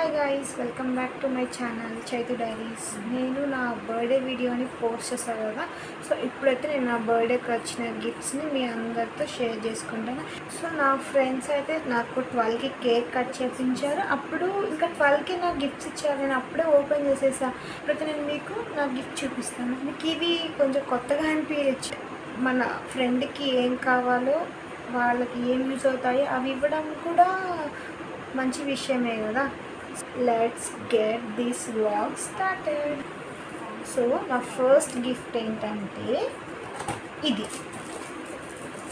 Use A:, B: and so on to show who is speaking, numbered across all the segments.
A: Hi guys, welcome back to my channel Chaitu diaries. నేను నా birthday వీడియోని పోస్ట్ చేశాను కదా. సో ఇప్పుడైతే నేను నా బర్త్డేకి వచ్చిన గిఫ్ట్స్ని మీ అందరితో షేర్ చేసుకుంటాను. సో నా ఫ్రెండ్స్ అయితే నాకు 12కి కేక్ కట్ చేయించారు. అప్పుడు ఇంకా 12కి నాకు గిఫ్ట్స్ ఇచ్చారు. నేను అప్పుడే ఓపెన్ చేసేసాను. ఇప్పుడైతే నేను మీకు నా గిఫ్ట్ చూపిస్తాను. మీకు ఇవి కొంచెం కొత్తగా అనిపించచ్చు. మన ఫ్రెండ్కి ఏం కావాలో, వాళ్ళకి ఏం యూజ్ అవుతాయో అవి ఇవ్వడం కూడా మంచి విషయమే కదా. Let's get this vlog started. So నా ఫస్ట్ గిఫ్ట్ ఏంటంటే ఇది.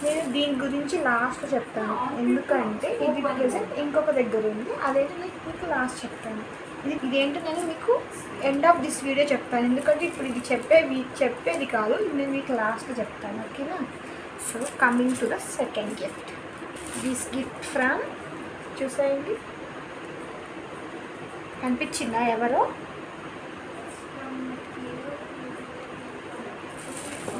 A: నేను దీని గురించి లాస్ట్ చెప్తాను, ఎందుకంటే ఇది ప్రెజెంట్ ఇంకొక దగ్గర ఉంది. అదైతే మీకు లాస్ట్ చెప్తాను. ఇదేంటో నేను మీకు ఎండ్ ఆఫ్ దిస్ వీడియో చెప్తాను, ఎందుకంటే ఇప్పుడు ఇది చెప్పేది కాదు, నేను మీకు లాస్ట్లో చెప్తాను, ఓకేనా. So coming to the second gift. This gift from, చూసేయండి, కనిపించిందా ఎవరో?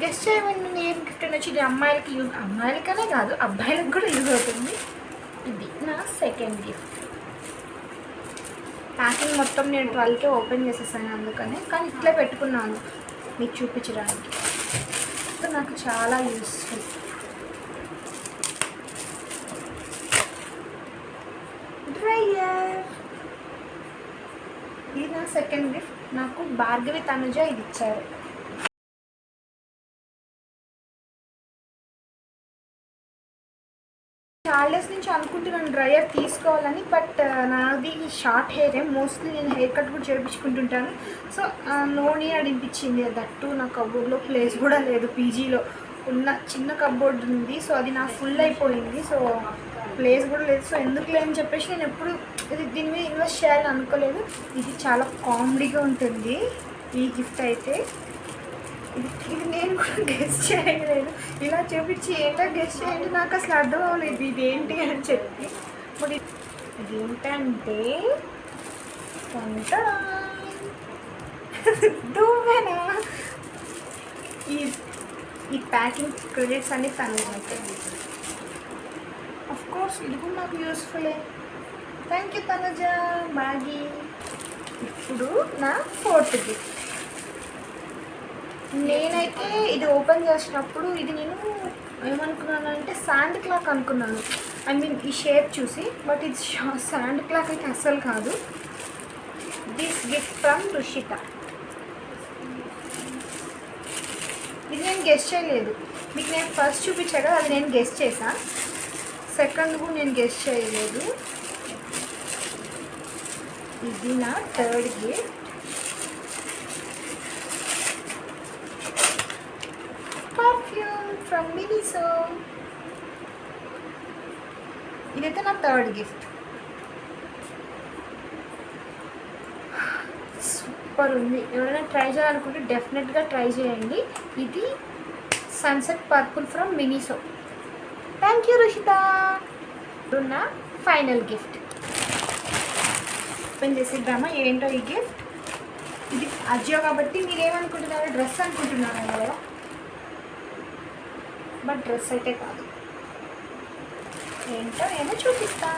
A: గెస్ట్ చేయమని ఏం గిఫ్ట్ అని వచ్చి, ఇది అమ్మాయిలకనే కాదు అబ్బాయిలకు కూడా యూజ్ అవుతుంది. ఇది నా సెకండ్ గిఫ్ట్. ప్యాకింగ్ మొత్తం నేను 12కే ఓపెన్ చేసేసాను, అందుకనే. కానీ ఇట్లా పెట్టుకున్నాను మీకు చూపించడానికి. సో నాకు చాలా యూస్ఫుల్. డ్రైయర్. ఇది నా సెకండ్ గిఫ్ట్. నాకు భార్గవి తనుజ ఇది ఇచ్చారు. చాలా డేస్ నుంచి అనుకుంటున్నాను డ్రైయర్ తీసుకోవాలని, బట్ నాది షార్ట్ హెయిరే, మోస్ట్లీ నేను హెయిర్ కట్ కూడా చేయించుకుంటుంటాను. సో నో నీడ్ అనిపించింది. దట్టు నా కబోర్డ్లో ప్లేస్ కూడా లేదు. పీజీలో ఉన్న చిన్న కబోర్డ్ ఉంది, సో అది నా ఫుల్ అయిపోయింది. సో ప్లేస్ కూడా లేదు. సో ఎందుకు లేదని చెప్పేసి నేను ఎప్పుడు దీని మీద ఇన్వెస్ట్ చేయాలని అనుకోలేదు. ఇది చాలా కామెడీగా ఉంటుంది ఈ గిఫ్ట్ అయితే. ఇది నేను కూడా గెస్ట్ చేయలేదు. ఇలా చూపించి ఏంటో గెస్ట్ చేయండి, నాకు అసలు అర్థం అవ్వలేదు ఇదేంటి అని చెప్పి. ఇప్పుడు ఇది ఏంటంటే దూవేనా. ఈ ప్యాకింగ్ క్రెడిట్స్ అన్ని తనుజ. ఆఫ్ కోర్స్ ఇది కూడా నాకు యూస్ఫుల్లే. Thank you Tanuja, Maggi. ఇప్పుడు నా ఫోర్త్ గిఫ్ట్. నేనైతే ఇది ఓపెన్ చేసినప్పుడు ఇది నేను ఏమనుకున్నాను అంటే శాండ్ క్లాక్ అనుకున్నాను. ఐ మీన్ ఈ షేప్ చూసి, బట్ ఇది శాండ్ క్లాక్ అయితే అస్సలు కాదు. This gift from Rushitha. ఇది నేను గెస్ట్ చేయలేదు. మీకు నేను ఫస్ట్ చూపించాను, అది నేను గెస్ట్ చేశాను. సెకండ్ కూడా నేను గెస్ట్ చేయలేదు. ఇది నా third gift. Perfume from Miniso. ఇదైతే నా థర్డ్ గిఫ్ట్. సూపర్ ఉంది. ఎవరైనా ట్రై చేయాలనుకుంటే డెఫినెట్గా ట్రై చేయండి. ఇది sunset purple from Miniso. Thank you Rushitha. నా ఫైనల్ గిఫ్ట్ ఓపెన్ చేసిద్దామా. ఏంటో ఈ గిఫ్ట్. ఇది అజియో కాబట్టి మీరేమనుకుంటున్నారు, డ్రెస్ అనుకుంటున్నారు కదా, బట్ డ్రెస్ అయితే కాదు. ఏంటో ఏమో చూపిస్తా.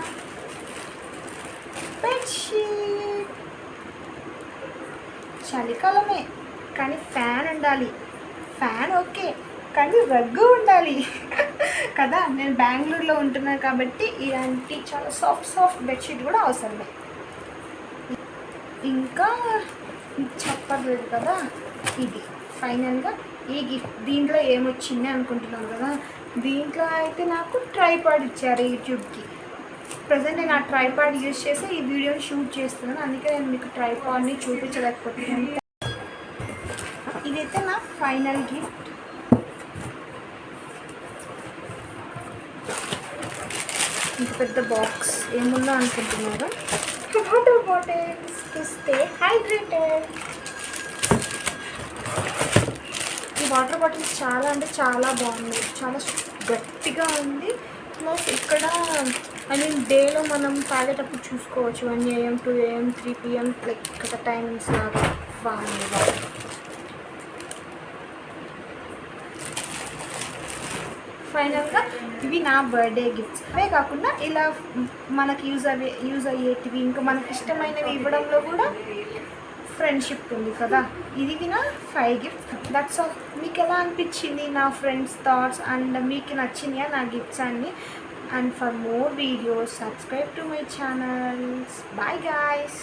A: బెడ్షీట్. చలికాలమే కానీ ఫ్యాన్ ఉండాలి. ఫ్యాన్ ఓకే, కానీ రగ్గు ఉండాలి కదా. నేను బెంగళూరులో ఉంటున్నాను కాబట్టి ఇలాంటి చాలా సాఫ్ట్ బెడ్షీట్ కూడా అవసరమే. ఇంకా చెప్పలేదు కదా, ఇది ఫైనల్గా ఈ గిఫ్ట్. దీంట్లో ఏమొచ్చింది అనుకుంటున్నాను కదా. దీంట్లో అయితే నాకు ట్రైపాడ్ ఇచ్చారు యూట్యూబ్కి. ప్రజెంట్ నేను ఆ ట్రైపాడ్ యూజ్ చేసి ఈ వీడియోని షూట్ చేస్తున్నాను, అందుకే నేను మీకు ట్రైపాడ్ని చూపించలేకపోతున్నాను. ఇదైతే నా ఫైనల్ గిఫ్ట్. ఇంత పెద్ద బాక్స్ ఏముందో అనుకుంటున్నారు. Water bottles to stay hydrated. ఈ వాటర్ బాటిల్స్ చాలా అంటే చాలా బాగుంది. చాలా గట్టిగా ఉంది. ప్లస్ ఇక్కడ ఐ మీన్ డేలో మనం తాగేటప్పుడు చూసుకోవచ్చు. 1 AM 2 AM 3 PM లైక్ ఇక్కడ టైమింగ్స్ లాగా బాగుంది. ఫైనల్గా ఇవి నా బర్త్డే గిఫ్ట్స్. అవే కాకుండా ఇలా మనకి యూజ్ అయ్యేటివి ఇంకా మనకి ఇష్టమైనవి ఇవ్వడంలో కూడా ఫ్రెండ్షిప్ ఉంది కదా. ఇది నా 5 గిఫ్ట్స్. That's all. మీకు ఎలా అనిపించింది నా ఫ్రెండ్స్ థాట్స్ అండ్ మీకు నచ్చినాయా నా గిఫ్ట్స్ అన్నీ? And for more videos, subscribe to my channels. Bye guys.